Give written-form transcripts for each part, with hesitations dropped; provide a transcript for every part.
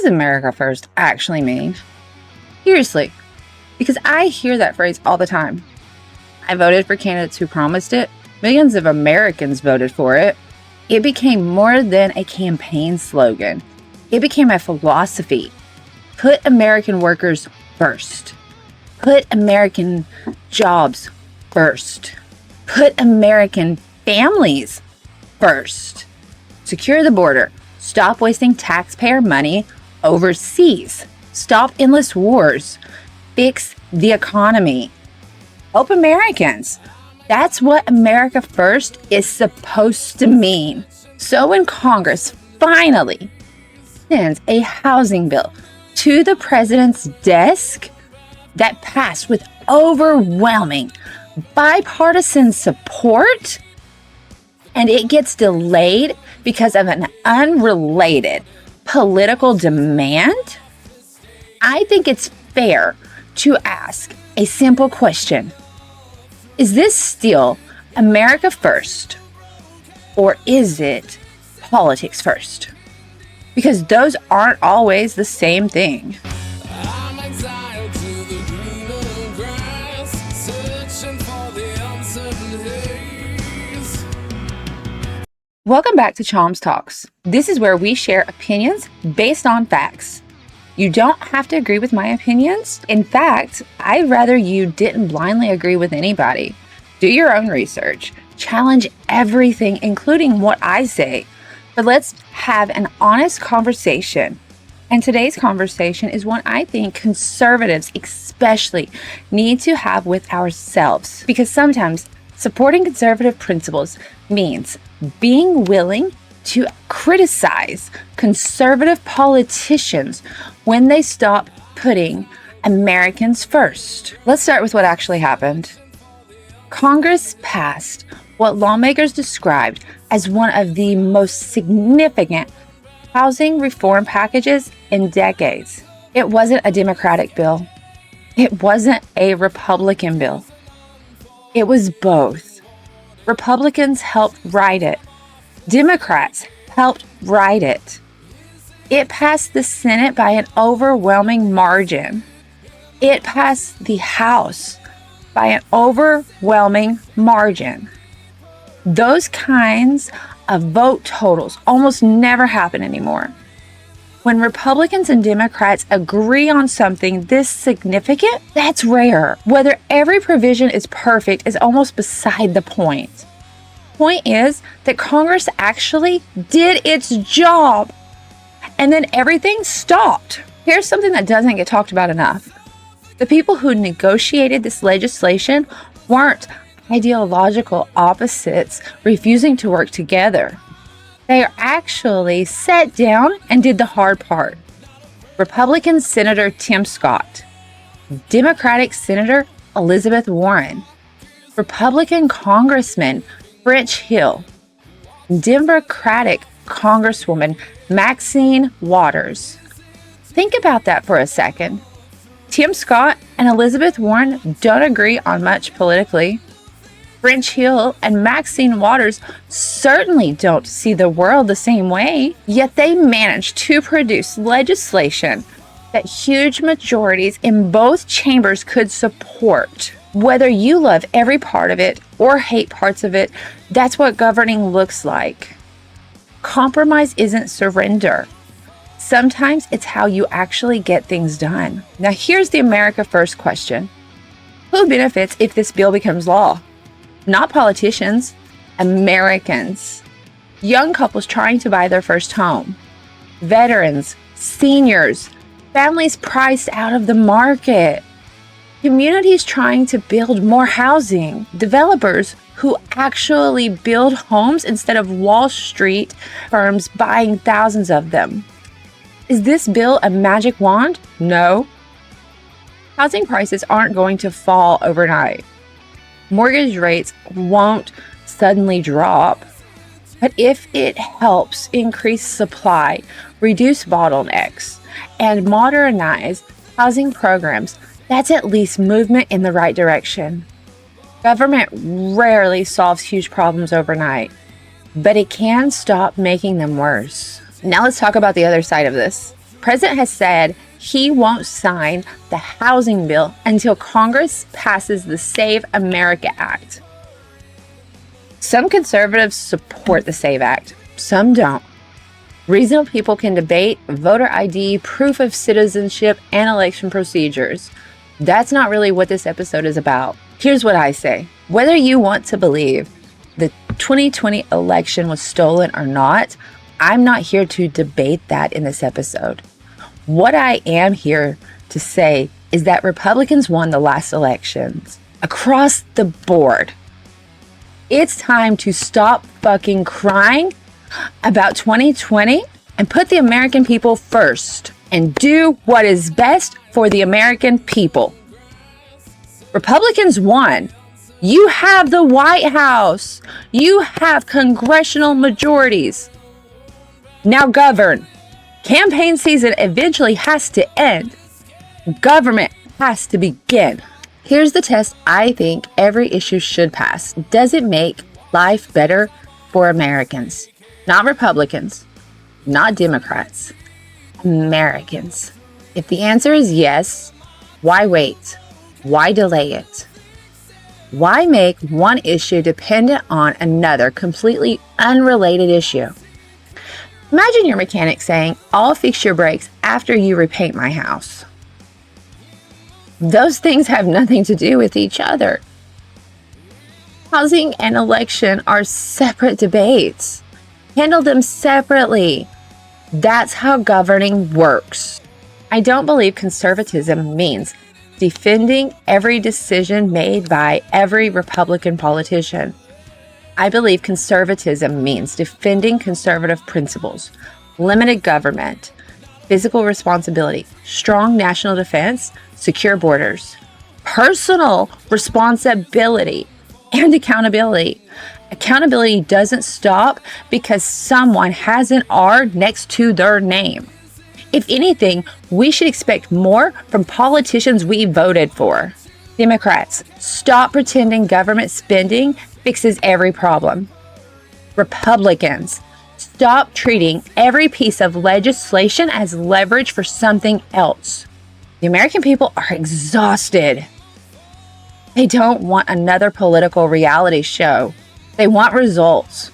does America First actually mean? Seriously, because I hear that phrase all the time. I voted for candidates who promised it. Millions of Americans voted for it. It became more than a campaign slogan. It became a philosophy. Put American workers first. Put American jobs first. Put American families first. Secure the border. Stop wasting taxpayer money overseas. Stop endless wars. Fix the economy. Help Americans. That's what America First is supposed to mean. So when Congress finally sends a housing bill to the president's desk that passed with overwhelming bipartisan support, and it gets delayed because of an unrelated political demand, I think it's fair to ask a simple question. Is this still America First, or is it politics first? Because those aren't always the same thing. I'm exiled to the greener grass, searching for the uncertain haze. Welcome back to Chalmers Talks. This is where we share opinions based on facts. You don't have to agree with my opinions. In fact, I'd rather you didn't blindly agree with anybody. Do your own research. Challenge everything, including what I say. But let's have an honest conversation. And today's conversation is one I think conservatives especially need to have with ourselves. Because sometimes supporting conservative principles means being willing to criticize conservative politicians when they stop putting Americans first. Let's start with what actually happened. Congress passed what lawmakers described as one of the most significant housing reform packages in decades. It wasn't a Democratic bill. It wasn't a Republican bill. It was both. Republicans helped write it. Democrats helped write it. It passed the Senate by an overwhelming margin. It passed the House by an overwhelming margin. Those kinds of vote totals almost never happen anymore. When Republicans and Democrats agree on something this significant, that's rare. Whether every provision is perfect is almost beside the point. Point is that Congress actually did its job, and then everything stopped. Here's something that doesn't get talked about enough. The people who negotiated this legislation weren't ideological opposites refusing to work together. They actually sat down and did the hard part. Republican Senator Tim Scott, Democratic Senator Elizabeth Warren, Republican Congressman French Hill, Democratic Congresswoman Maxine Waters. Think about that for a second. Tim Scott and Elizabeth Warren don't agree on much politically. French Hill and Maxine Waters certainly don't see the world the same way, yet they managed to produce legislation that huge majorities in both chambers could support. Whether you love every part of it or hate parts of it, that's what governing looks like. Compromise isn't surrender. Sometimes it's how you actually get things done. Now here's the America First question. Who benefits if this bill becomes law? Not politicians, Americans. Young couples trying to buy their first home. Veterans, seniors, families priced out of the market. Communities trying to build more housing. Developers who actually build homes instead of Wall Street firms buying thousands of them. Is this bill a magic wand? No. Housing prices aren't going to fall overnight. Mortgage rates won't suddenly drop. But if it helps increase supply, reduce bottlenecks, and modernize housing programs, that's at least movement in the right direction. Government rarely solves huge problems overnight, but it can stop making them worse. Now let's talk about the other side of this. president has said he won't sign the housing bill until Congress passes the Save America Act. Some conservatives support the SAVE Act, some don't. Reasonable people can debate voter ID, proof of citizenship, and election procedures. That's not really what this episode is about. Here's what I say. Whether you want to believe the 2020 election was stolen or not, I'm not here to debate that in this episode. What I am here to say is that Republicans won the last elections across the board. It's time to stop fucking crying about 2020 and put the American people first and do what is best for the American people. Republicans won. You have the White House. You have congressional majorities. Now govern. Campaign season eventually has to end. Government has to begin. Here's the test I think every issue should pass. Does it make life better for Americans? Not Republicans, not Democrats, Americans. If the answer is yes, why wait? Why delay it? Why make one issue dependent on another completely unrelated issue? Imagine your mechanic saying, "I'll fix your brakes after you repaint my house." Those things have nothing to do with each other. Housing and election are separate debates. Handle them separately. That's how governing works. I don't believe conservatism means defending every decision made by every Republican politician. I believe conservatism means defending conservative principles, limited government, physical responsibility, strong national defense, secure borders, personal responsibility, and accountability. Accountability doesn't stop because someone has an R next to their name. If anything, we should expect more from politicians we voted for. Democrats, stop pretending government spending fixes every problem. Republicans, stop treating every piece of legislation as leverage for something else. The American people are exhausted. They don't want another political reality show. They want results.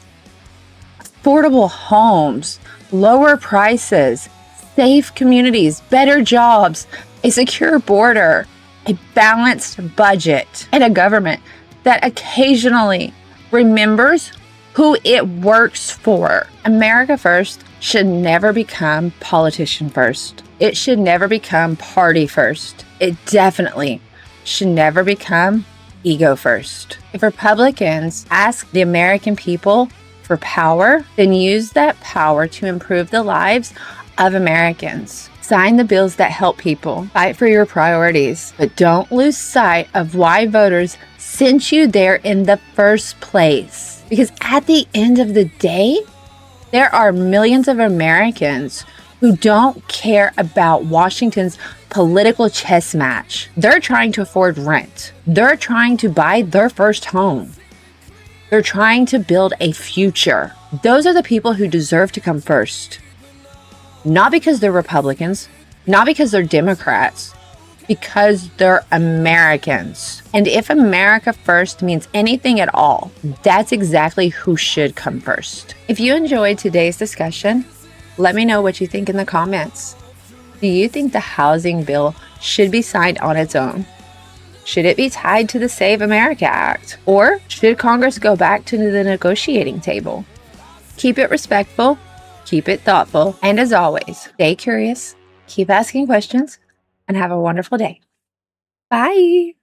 Affordable homes, lower prices, safe communities, better jobs, a secure border, a balanced budget, and a government that occasionally remembers who it works for. America First should never become politician first. It should never become party first. It definitely should never become ego first. If Republicans ask the American people for power, then use that power to improve the lives of Americans. Sign the bills that help people. Fight for your priorities, but don't lose sight of why voters sent you there in the first place. Because at the end of the day, there are millions of Americans who don't care about Washington's political chess match. They're trying to afford rent. They're trying to buy their first home. They're trying to build a future. Those are the people who deserve to come first. Not because they're Republicans, not because they're Democrats, because they're Americans. And if America First means anything at all, that's exactly who should come first. If you enjoyed today's discussion, let me know what you think in the comments. Do you think the housing bill should be signed on its own? Should it be tied to the Save America Act? Or should Congress go back to the negotiating table? Keep it respectful, keep it thoughtful, and as always, stay curious, keep asking questions, and have a wonderful day. Bye.